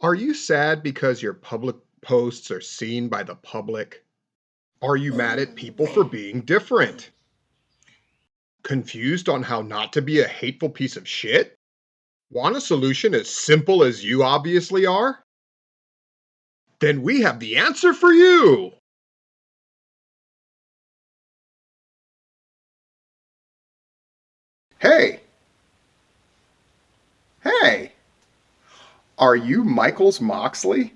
Are you sad because your public posts are seen by the public? Are you mad at people for being different? Confused on how not to be a hateful piece of shit? Want a solution as simple as you obviously are? Then we have the answer for you! Hey! Hey! Are you Michaels Moxley,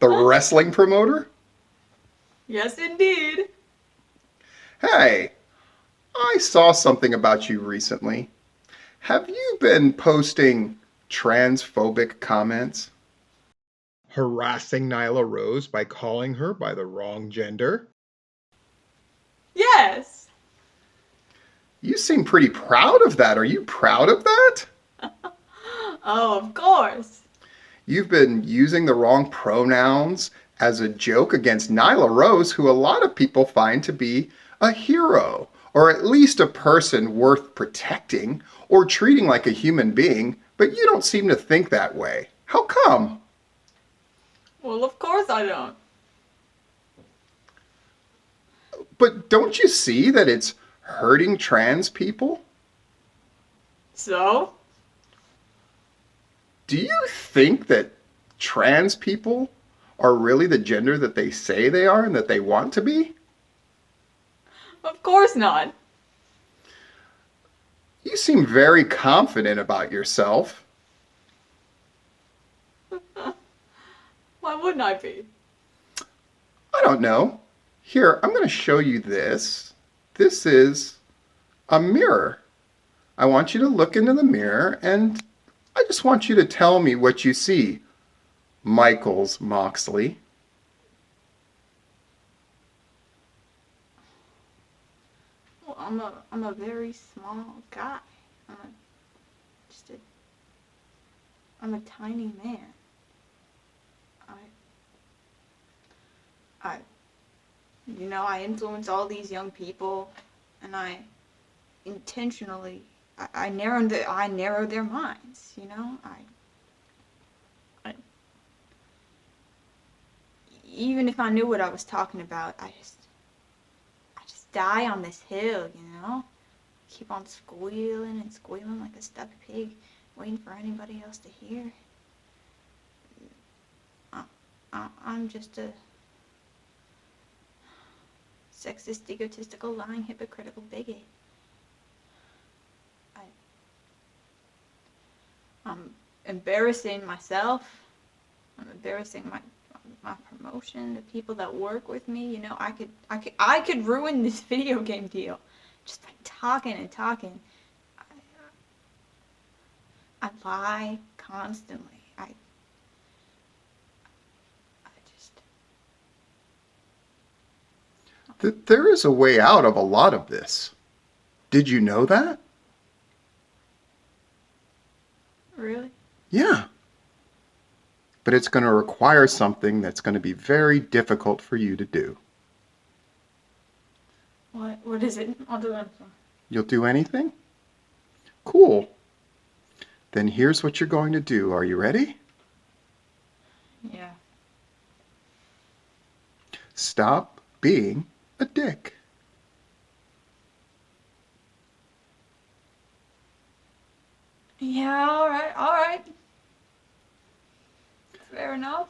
the wrestling promoter? Yes, indeed. Hey! I saw something about you recently. Have you been posting transphobic comments? Harassing Nyla Rose by calling her by the wrong gender? Yes. You seem pretty proud of that. Are you proud of that? Oh, of course. You've been using the wrong pronouns as a joke against Nyla Rose, who a lot of people find to be a hero, or at least a person worth protecting or treating like a human being, but you don't seem to think that way. How come? Well, of course I don't. But don't you see that it's hurting trans people? So? Do you think that trans people are really the gender that they say they are and that they want to be? Of course not. You seem very confident about yourself. Why wouldn't I be? I don't know. Here, I'm going to show you this. This is a mirror. I want you to look into the mirror and I just want you to tell me what you see, Michaels Moxley. Well, I'm a very small guy. I'm a, just a, I'm a tiny man. I, I influence all these young people, and I intentionally, I narrow their minds. I even if I knew what I was talking about, I just die on this hill. Keep on squealing and squealing like a stuck pig, waiting for anybody else to hear. I'm just a sexist, egotistical, lying, hypocritical bigot. I'm embarrassing myself. I'm embarrassing my promotion, the people that work with me. I could ruin this video game deal just by talking and talking. I lie constantly. I just. There is a way out of a lot of this. Did you know that? Really? Yeah. But it's going to require something that's going to be very difficult for you to do. What is it? I'll do anything. You'll do anything? Cool. Then here's what you're going to do. Are you ready? Yeah. Stop being a dick. Yeah, alright. Fair enough.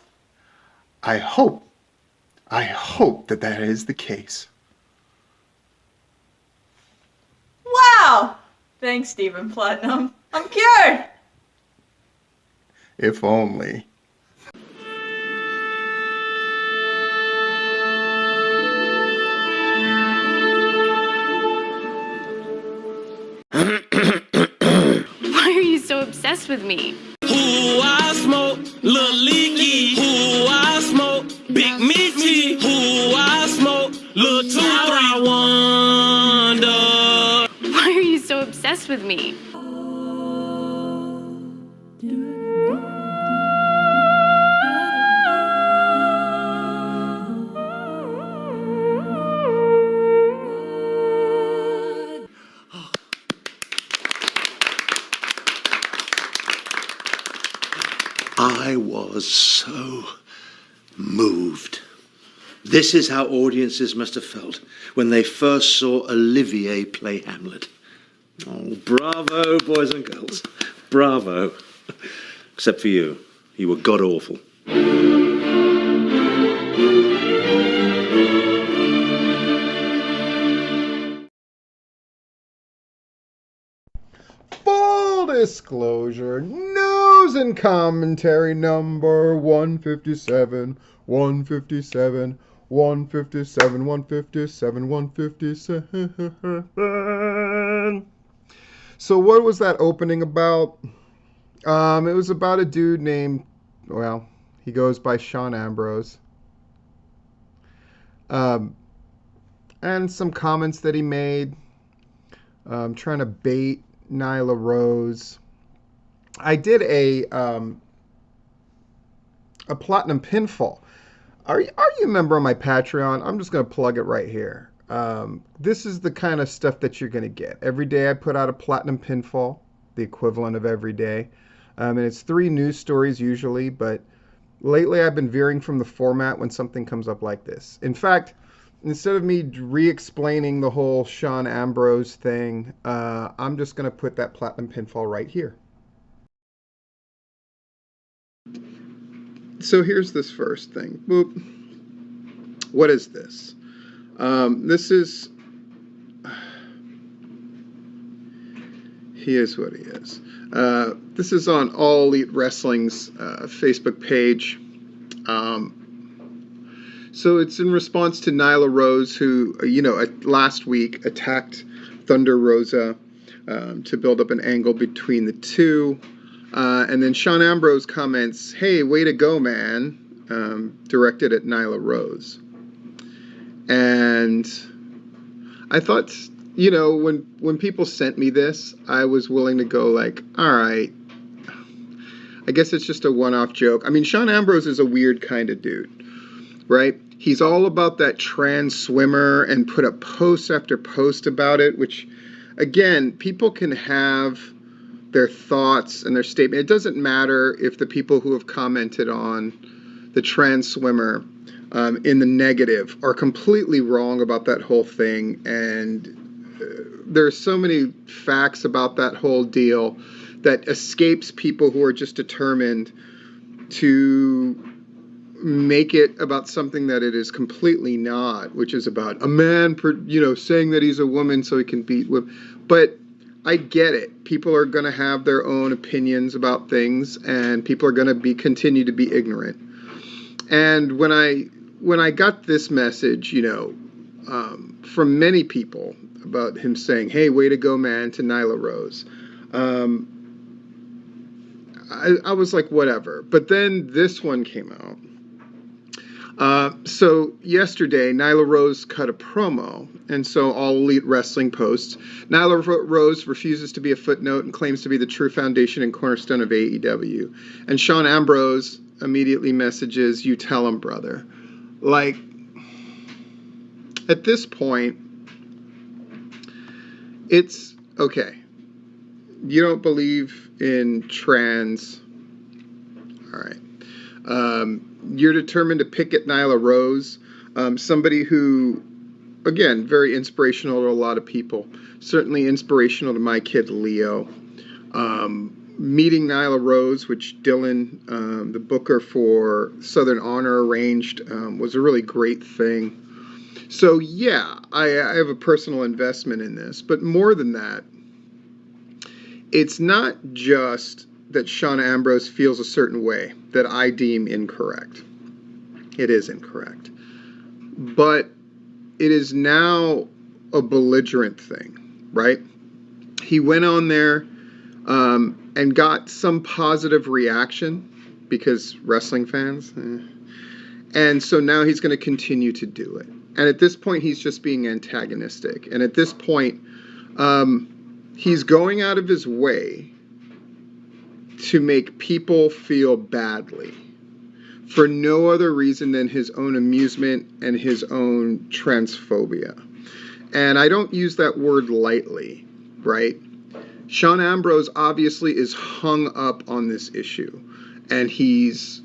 I hope that that is the case. Wow! Thanks, Stephen Platinum. I'm cured! If only. Why are you so obsessed with me? Who I smoke, Lil Leaky. Who I smoke, Big Meaty. Who I smoke, Lil 2 3 Wonder. Why are you so obsessed with me? I was was so moved. This is how audiences must have felt when they first saw Olivier play Hamlet. Oh, bravo, boys and girls. Bravo. Except for you. You were god-awful. Full disclosure, news and commentary number 157, 157, 157, 157, 157. So what was that opening about? It was about a dude named, well, he goes by Sean Ambrose. And some comments that he made, trying to bait Nyla Rose. I did a platinum pinfall. Are you a member of my Patreon? I'm just going to plug it right here. This is the kind of stuff that you're going to get. Every day I put out a platinum pinfall, the equivalent of every day. And it's 3 news stories usually, but lately I've been veering from the format when something comes up like this. In fact, instead of me re-explaining the whole Sean Ambrose thing, I'm just going to put that platinum pinfall right here. So here's this first thing. Boop. What is this? This is... He is what he is. This is on All Elite Wrestling's Facebook page. So it's in response to Nyla Rose, who, last week attacked Thunder Rosa to build up an angle between the two. And then Sean Ambrose comments, "Hey, way to go, man," directed at Nyla Rose. And I thought, when people sent me this, I was willing to go like, all right, I guess it's just a one-off joke. I mean, Sean Ambrose is a weird kind of dude, right? He's all about that trans swimmer and put up post after post about it, which, again, people can have their thoughts and their statement. It doesn't matter if the people who have commented on the trans swimmer in the negative are completely wrong about that whole thing. And there's so many facts about that whole deal that escapes people who are just determined to make it about something that it is completely not, which is about a man, saying that he's a woman so he can beat women. But I get it. People are going to have their own opinions about things, and people are going to continue to be ignorant. And when I got this message, from many people about him saying, "Hey, way to go, man," to Nyla Rose, I was like, whatever. But then this one came out. So yesterday, Nyla Rose cut a promo, and so All Elite Wrestling posts, "Nyla Rose refuses to be a footnote and claims to be the true foundation and cornerstone of AEW." And Sean Ambrose immediately messages, "You tell him, brother." Like, at this point, it's okay. You don't believe in trans. All right. You're determined to pick at Nyla Rose, somebody who, again, very inspirational to a lot of people. Certainly inspirational to my kid Leo. Meeting Nyla Rose, which Dylan, the booker for Southern Honor, arranged, was a really great thing. So yeah, I have a personal investment in this. But more than that, it's not just that Sean Ambrose feels a certain way that I deem incorrect. It is incorrect. But it is now a belligerent thing, right? He went on there and got some positive reaction because wrestling fans. And so now he's going to continue to do it. And at this point, he's just being antagonistic. And at this point, he's going out of his way to make people feel badly for no other reason than his own amusement and his own transphobia. And I don't use that word lightly, right? Sean Ambrose obviously is hung up on this issue, and he's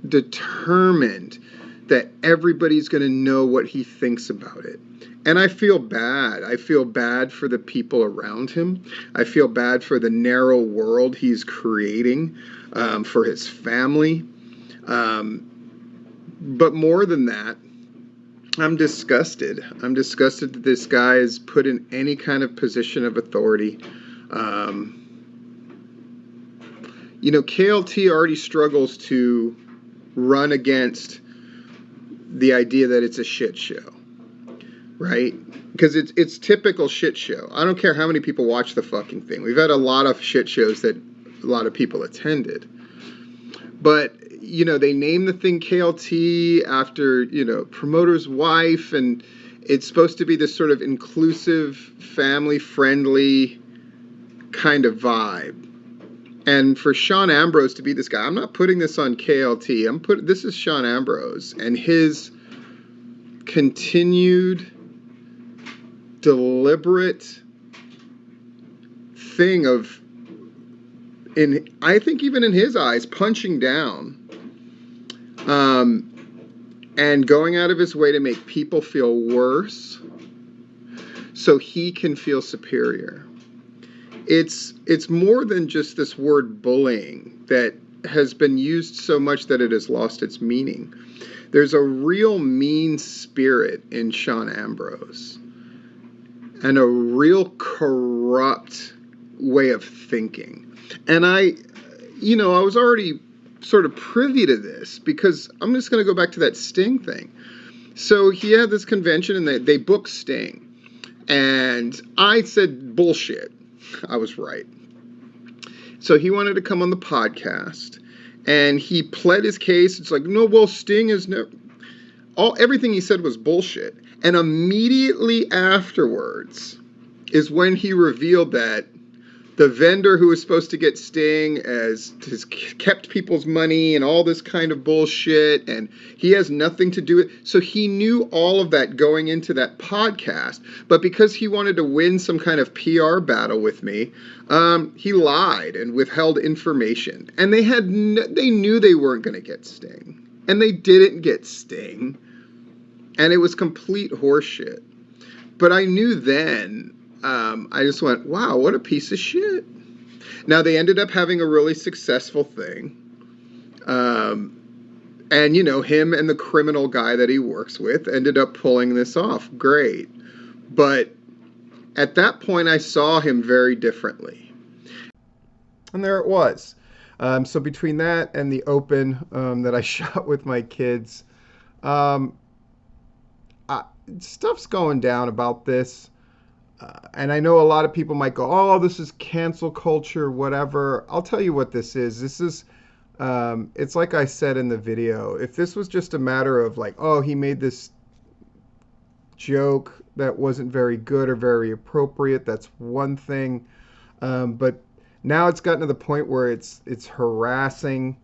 determined that everybody's going to know what he thinks about it. And I feel bad. I feel bad for the people around him. I feel bad for the narrow world he's creating, for his family. But more than that, I'm disgusted. I'm disgusted that this guy is put in any kind of position of authority. KLT already struggles to run against the idea that it's a shit show, right? Because it's typical shit show. I don't care how many people watch the fucking thing. We've had a lot of shit shows that a lot of people attended. But, they name the thing KLT after, promoter's wife, and it's supposed to be this sort of inclusive, family-friendly kind of vibe. And for Sean Ambrose to be this guy, I'm not putting this on KLT. This is Sean Ambrose and his continued, deliberate thing of, I think even in his eyes, punching down, and going out of his way to make people feel worse so he can feel superior. It's more than just this word bullying that has been used so much that it has lost its meaning. There's a real mean spirit in Sean Ambrose and a real corrupt way of thinking. And I was already sort of privy to this because I'm just going to go back to that Sting thing. So he had this convention and they booked Sting. And I said, bullshit. I was right. So he wanted to come on the podcast and he pled his case. It's like, no, well, Sting is everything he said was bullshit. And immediately afterwards is when he revealed that the vendor who was supposed to get Sting has kept people's money and all this kind of bullshit, and he has nothing to do with it. So he knew all of that going into that podcast, but because he wanted to win some kind of PR battle with me, he lied and withheld information. And they knew they weren't going to get Sting, and they didn't get Sting, and it was complete horseshit. But I knew then. I just went, wow, what a piece of shit. Now, they ended up having a really successful thing. And, him and the criminal guy that he works with ended up pulling this off. Great. But at that point, I saw him very differently. And there it was. So between that and the Open that I shot with my kids, stuff's going down about this. And I know a lot of people might go, oh, this is cancel culture, whatever. I'll tell you what this is. This is, it's like I said in the video. If this was just a matter of like, oh, he made this joke that wasn't very good or very appropriate, that's one thing. But now it's gotten to the point where it's harassing.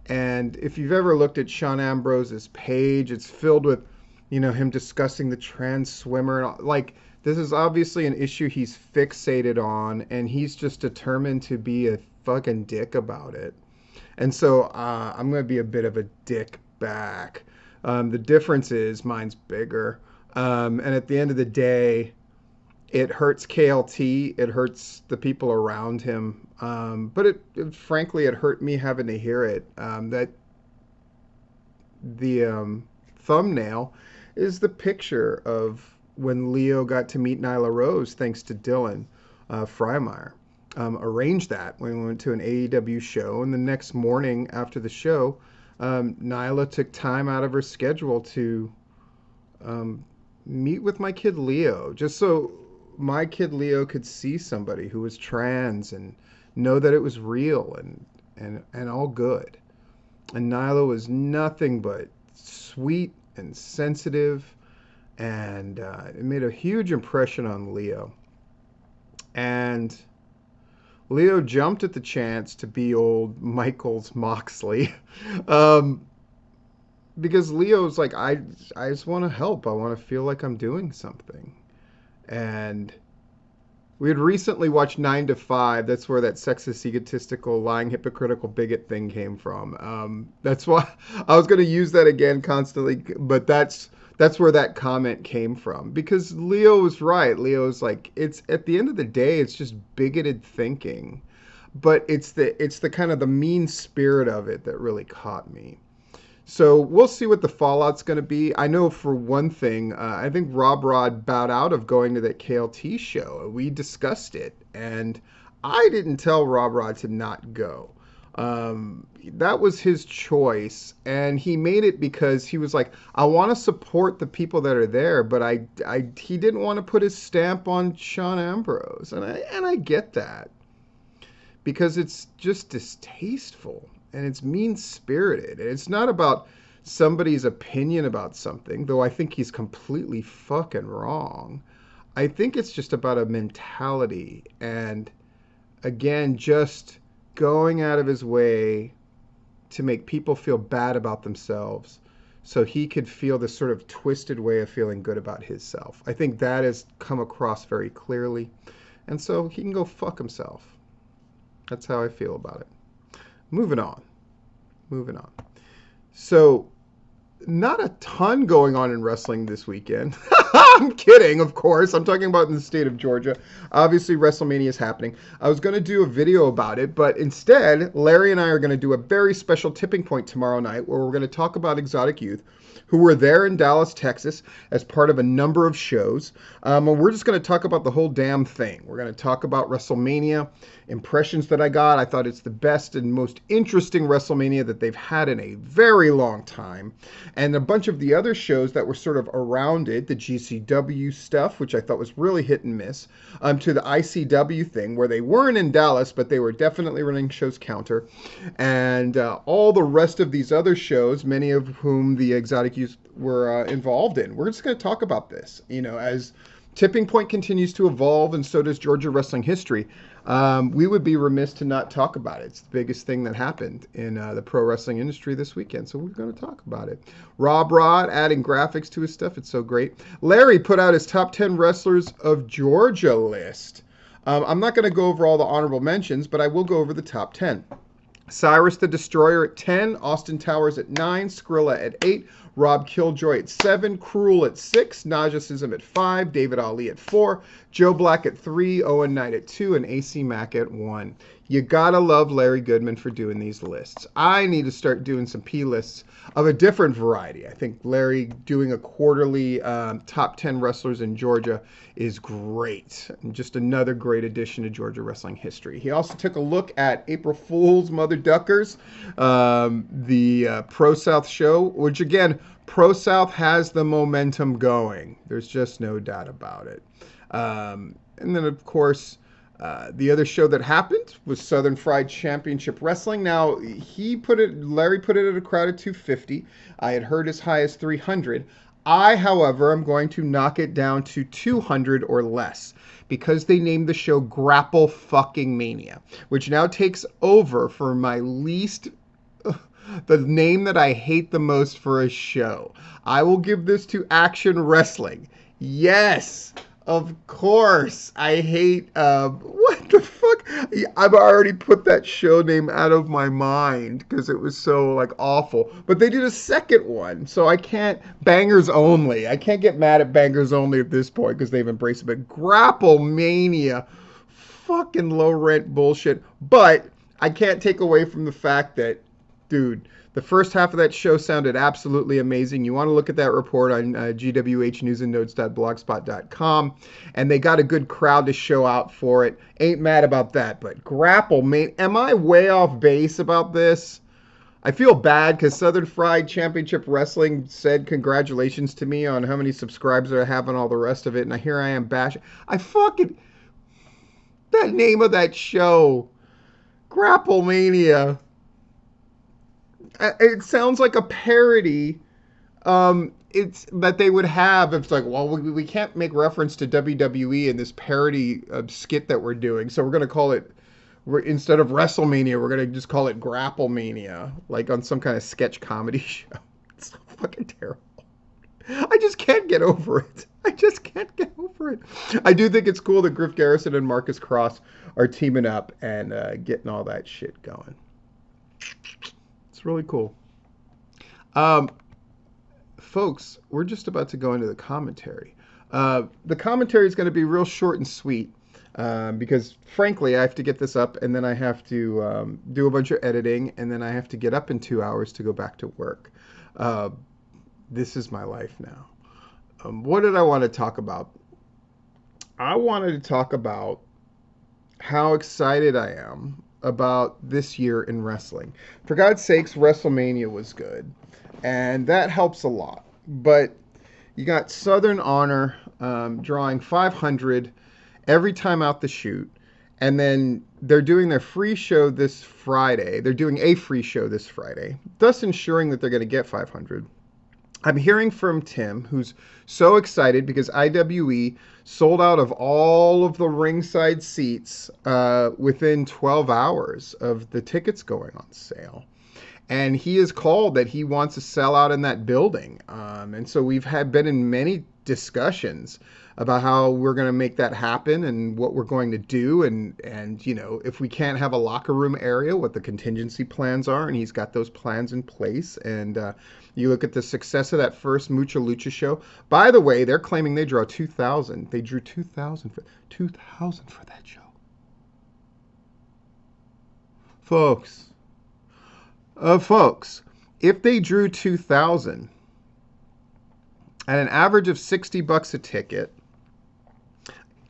And if you've ever looked at Sean Ambrose's page, it's filled with, him discussing the trans swimmer. Like, this is obviously an issue he's fixated on, and he's just determined to be a fucking dick about it. And so I'm going to be a bit of a dick back. The difference is mine's bigger. And at the end of the day, it hurts KLT. It hurts the people around him. But frankly, it hurt me having to hear it. That the thumbnail is the picture of when Leo got to meet Nyla Rose, thanks to Dylan Freimeyer. Arranged that when we went to an AEW show. And the next morning after the show, Nyla took time out of her schedule to meet with my kid Leo, just so my kid Leo could see somebody who was trans and know that it was real and all good. And Nyla was nothing but sweet and sensitive, and it made a huge impression on Leo. And Leo jumped at the chance to be old Michaels Moxley, because Leo's like, I just want to help. I want to feel like I'm doing something. And We had recently watched 9 to 5. That's where that sexist, egotistical, lying, hypocritical bigot thing came from. That's why I was going to use that again constantly, but that's where that comment came from. Because Leo was right. Leo's like, it's at the end of the day, it's just bigoted thinking, but it's the kind of the mean spirit of it that really caught me. So we'll see what the fallout's going to be. I know for one thing, I think Rob Rod bowed out of going to that KLT show. We discussed it, and I didn't tell Rob Rod to not go. That was his choice, and he made it because he was like, I want to support the people that are there, but he didn't want to put his stamp on Sean Ambrose, and I get that, because it's just distasteful. And it's mean-spirited. And it's not about somebody's opinion about something, though I think he's completely fucking wrong. I think it's just about a mentality. And, again, just going out of his way to make people feel bad about themselves so he could feel this sort of twisted way of feeling good about himself. I think that has come across very clearly. And so he can go fuck himself. That's how I feel about it. Moving on. So, not a ton going on in wrestling this weekend. I'm kidding, of course. I'm talking about in the state of Georgia. Obviously, WrestleMania is happening. I was going to do a video about it, but instead, Larry and I are going to do a very special tipping point tomorrow night where we're going to talk about Exotic Youth, who were there in Dallas, Texas, as part of a number of shows. And we're just going to talk about the whole damn thing. We're going to talk about WrestleMania, impressions that I got. I thought it's the best and most interesting WrestleMania that they've had in a very long time. And a bunch of the other shows that were sort of around it, the GCW stuff, which I thought was really hit and miss, to the ICW thing, where they weren't in Dallas, but they were definitely running shows counter. And all the rest of these other shows, many of whom the Exotic Youth were involved in. We're just going to talk about this, as Tipping Point continues to evolve, and so does Georgia wrestling history. We would be remiss to not talk about it. It's the biggest thing that happened in the pro wrestling industry this weekend, so we're going to talk about it. Rob Rod adding graphics to his stuff. It's so great. Larry put out his top 10 wrestlers of Georgia list. I'm not going to go over all the honorable mentions, but I will go over the top 10. Cyrus the Destroyer at 10, Austin Towers at 9, Skrilla at 8, Rob Killjoy at 7, Cruel at 6, Najasism at 5, David Ali at 4, Joe Black at 3, Owen Knight at 2, and AC Mack at 1. You gotta love Larry Goodman for doing these lists. I need to start doing some P lists of a different variety. I think Larry doing a quarterly top 10 wrestlers in Georgia is great. And just another great addition to Georgia wrestling history. He also took a look at April Fool's Mother Duckers, the Pro South show, which again, Pro South has the momentum going. There's just no doubt about it. And then, of course, the other show that happened was Southern Fried Championship Wrestling. Now, Larry put it at a crowd of 250. I had heard as high as 300. I, however, am going to knock it down to 200 or less because they named the show Grapple Fucking Mania, which now takes over for my least, the name that I hate the most for a show. I will give this to Action Wrestling. Yes! Of course, I hate, what the fuck? I've already put that show name out of my mind because it was so, awful. But they did a second one, so I can't, Bangers Only. I can't get mad at Bangers Only at this point because they've embraced it. But Grapple Mania, fucking low-rent bullshit. But I can't take away from the fact that, dude, the first half of that show sounded absolutely amazing. You want to look at that report on gwhnewsandnotes.blogspot.com. And they got a good crowd to show out for it. Ain't mad about that. But Grapple, man, am I way off base about this? I feel bad because Southern Fried Championship Wrestling said congratulations to me on how many subscribers I have and all the rest of it. And here I am bashing. That name of that show, Grapple Mania. It sounds like a parody. It's that they would have. It's like, well, we can't make reference to WWE in this parody skit that we're doing, so we're going to call it, instead of WrestleMania, we're going to just call it Grapple Mania, like on some kind of sketch comedy show. It's so fucking terrible. I just can't get over it. I just can't get over it. I do think it's cool that Griff Garrison and Marcus Cross are teaming up and getting all that shit going. It's really cool. Um, Folks, we're just about to go into the commentary. The commentary is going to be real short and sweet because, frankly, I have to get this up and then I have to do a bunch of editing and then I have to get up in 2 hours to go back to work. This is my life now. What did I want to talk about? I wanted to talk about how excited I am about this year in wrestling. For God's sakes, WrestleMania was good, and that helps a lot. But you got Southern Honor drawing 500 every time out the chute, and then they're doing their free show this Friday. They're doing a free show this Friday, thus ensuring that they're going to get 500. I'm hearing from Tim, who's so excited because IWE sold out of all of the ringside seats within 12 hours of the tickets going on sale. And he has called that he wants to sell out in that building. And so we've been in many discussions about how we're going to make that happen and what we're going to do. And, you know, if we can't have a locker room area, what the contingency plans are. And he's got those plans in place. And you look at the success of that first Mucha Lucha show. By the way, they're claiming they draw 2,000. They drew 2,000 for that show. Folks, if they drew 2,000 at an average of $60 a ticket,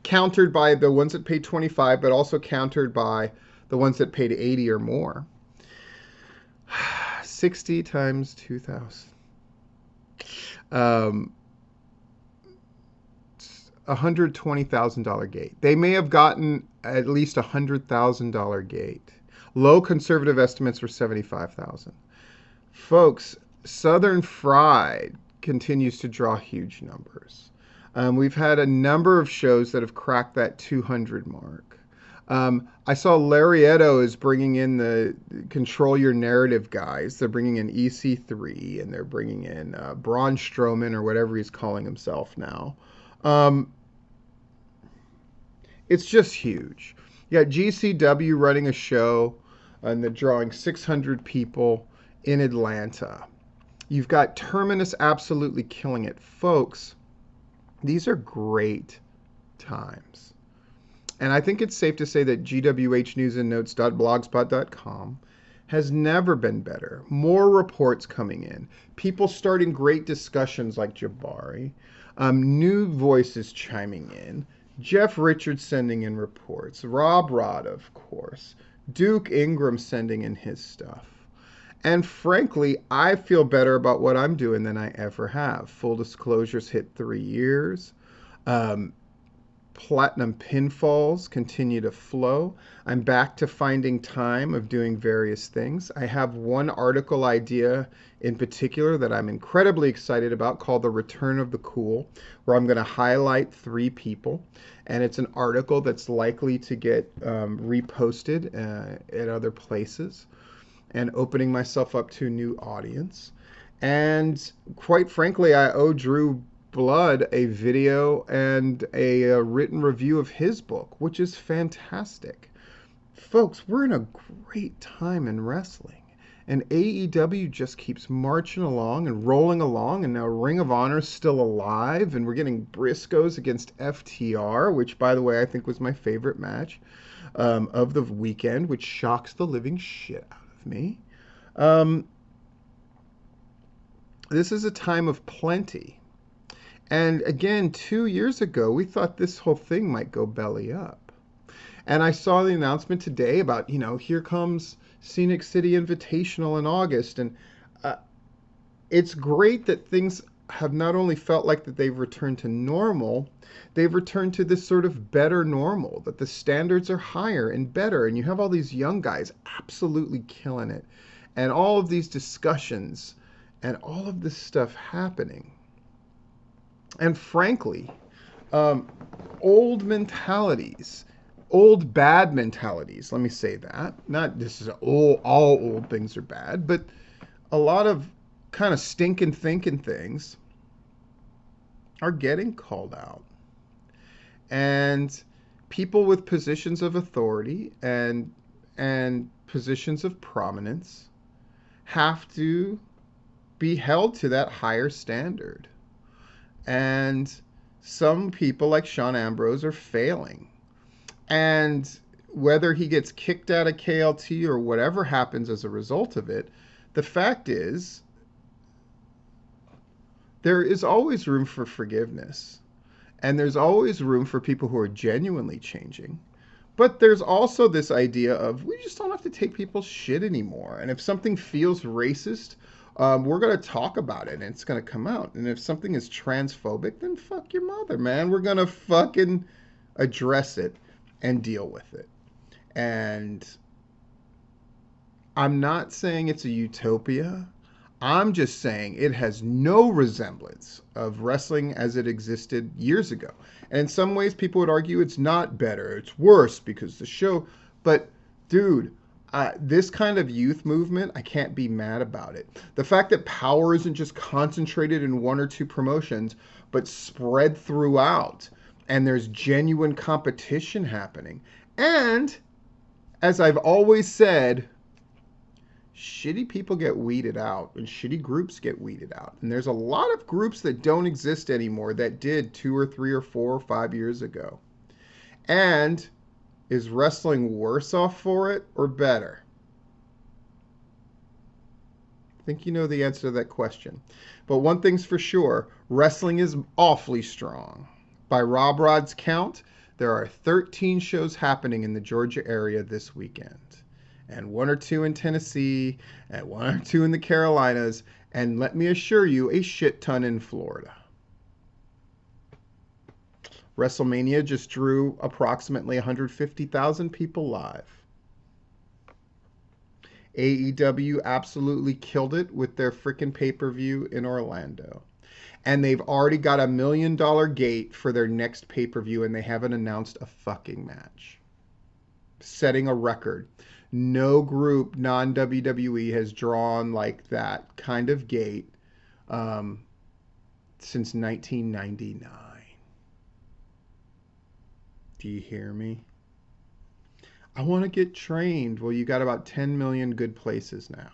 countered by the ones that paid 25, but also countered by the ones that paid 80 or more, 60 times 2,000. $120,000 gate. They may have gotten at least $100,000 gate. Low conservative estimates were 75,000. Folks, Southern Fried continues to draw huge numbers. We've had a number of shows that have cracked that 200 mark. I saw Larietto is bringing in the Control Your Narrative guys. They're bringing in EC3 and they're bringing in Braun Strowman or whatever he's calling himself now. It's just huge. You got GCW running a show and they're drawing 600 people in Atlanta. You've got Terminus absolutely killing it. Folks, these are great times. And I think it's safe to say that gwhnewsandnotes.blogspot.com has never been better. More reports coming in. People starting great discussions like Jabari. New voices chiming in. Jeff Richards sending in reports. Rob Rod, of course. Duke Ingram sending in his stuff. And frankly, I feel better about what I'm doing than I ever have. Full disclosure's hit 3 years. Platinum pinfalls continue to flow. I'm back to finding time of doing various things. I have one article idea in particular that I'm incredibly excited about called The Return of the Cool, where I'm going to highlight 3 people. And it's an article that's likely to get reposted at other places and opening myself up to a new audience. And quite frankly, I owe Drew Blood a video and a written review of his book, which is fantastic. Folks, we're in a great time in wrestling. And AEW just keeps marching along and rolling along, and now Ring of Honor is still alive, and we're getting Briscoes against FTR, which, by the way, I think was my favorite match of the weekend, which shocks the living shit out of me. This is a time of plenty. And again, 2 years ago, we thought this whole thing might go belly up. And I saw the announcement today about, here comes Scenic City Invitational in August. And it's great that things have not only felt like that they've returned to normal, they've returned to this sort of better normal, that the standards are higher and better. And you have all these young guys absolutely killing it. And all of these discussions and all of this stuff happening. And frankly, old mentalities, old bad mentalities, let me say that. Not this is all old things are bad, but a lot of kind of stinking thinking things are getting called out. And people with positions of authority and positions of prominence have to be held to that higher standard. And some people like Sean Ambrose are failing. And whether he gets kicked out of KLT or whatever happens as a result of it, the fact is there is always room for forgiveness. And there's always room for people who are genuinely changing. But there's also this idea of we just don't have to take people's shit anymore. And if something feels racist, we're going to talk about it and it's going to come out. And if something is transphobic, then fuck your mother, man. We're going to fucking address it and deal with it. And I'm not saying it's a utopia. I'm just saying it has no resemblance of wrestling as it existed years ago. And in some ways, people would argue it's not better, it's worse because the show. But, dude, this kind of youth movement, I can't be mad about it. The fact that power isn't just concentrated in one or two promotions, but spread throughout, and there's genuine competition happening. And, as I've always said, shitty people get weeded out and shitty groups get weeded out. And there's a lot of groups that don't exist anymore that did 2 or 3 or 4 or 5 years ago. And is wrestling worse off for it or better? I think you know the answer to that question. But one thing's for sure, wrestling is awfully strong. By Rob Rod's count, there are 13 shows happening in the Georgia area this weekend. And 1 or 2 in Tennessee, and 1 or 2 in the Carolinas, and let me assure you, a shit ton in Florida. WrestleMania just drew approximately 150,000 people live. AEW absolutely killed it with their frickin' pay-per-view in Orlando. And they've already got $1 million gate for their next pay-per-view, and they haven't announced a fucking match. Setting a record. No group, non-WWE, has drawn like that kind of gate since 1999. Do you hear me? I want to get trained. Well, you got about 10 million good places now.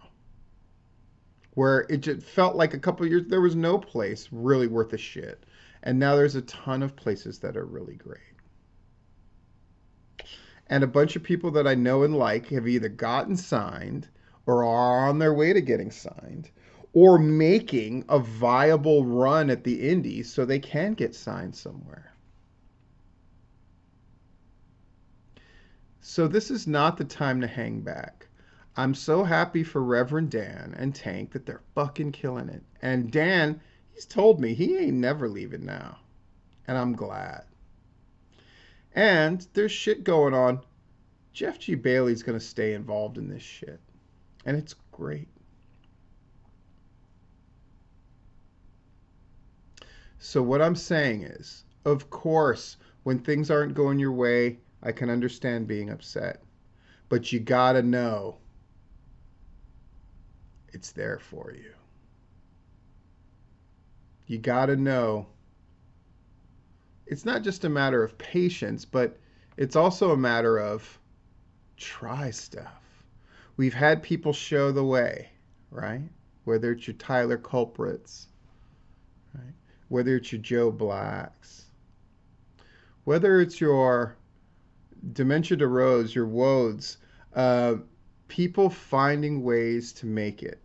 Where it just felt like a couple of years, there was no place really worth a shit. And now there's a ton of places that are really great. And a bunch of people that I know and like have either gotten signed or are on their way to getting signed or making a viable run at the indies so they can get signed somewhere. So this is not the time to hang back. I'm so happy for Reverend Dan and Tank that they're fucking killing it. And Dan, he's told me he ain't never leaving now. And I'm glad. And there's shit going on. Jeff G. Bailey's going to stay involved in this shit. And it's great. So what I'm saying is, of course, when things aren't going your way, I can understand being upset. But you gotta know it's there for you. You gotta know it's not just a matter of patience, but it's also a matter of try stuff. We've had people show the way, right? Whether it's your Tyler Culprits, right? Whether it's your Joe Blacks, whether it's your Dementia DeRose, your Wodes, people finding ways to make it.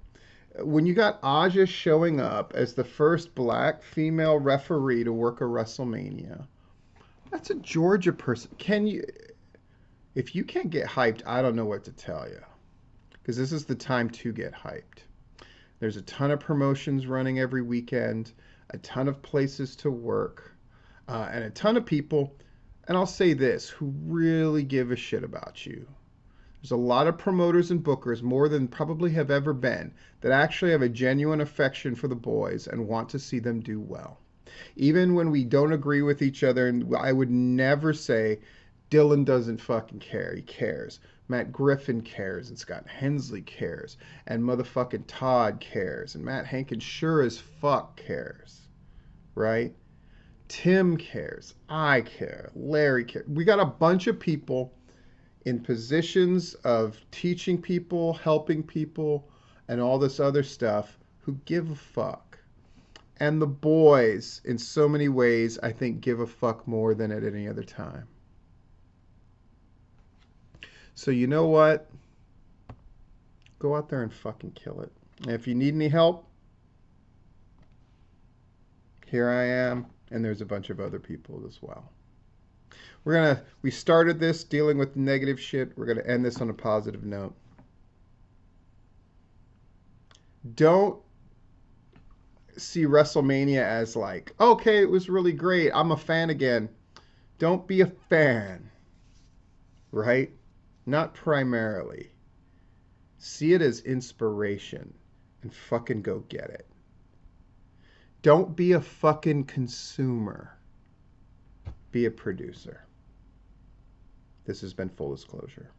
When you got Aja showing up as the first black female referee to work a WrestleMania, that's a Georgia person. If you can't get hyped, I don't know what to tell you. Because this is the time to get hyped. There's a ton of promotions running every weekend, a ton of places to work, and a ton of people, and I'll say this, who really give a shit about you. There's a lot of promoters and bookers, more than probably have ever been, that actually have a genuine affection for the boys and want to see them do well. Even when we don't agree with each other, and I would never say, Dylan doesn't fucking care. He cares. Matt Griffin cares, and Scott Hensley cares, and motherfucking Todd cares, and Matt Hankins sure as fuck cares, right? Tim cares. I care. Larry cares. We got a bunch of people in positions of teaching people, helping people, and all this other stuff who give a fuck. And the boys, in so many ways, I think give a fuck more than at any other time. So you know what? Go out there and fucking kill it. And if you need any help, here I am, and there's a bunch of other people as well. We started this dealing with negative shit. We're gonna end this on a positive note. Don't see WrestleMania as like, okay, it was really great. I'm a fan again. Don't be a fan, right? Not primarily. See it as inspiration and fucking go get it. Don't be a fucking consumer. Be a producer. This has been Full Disclosure.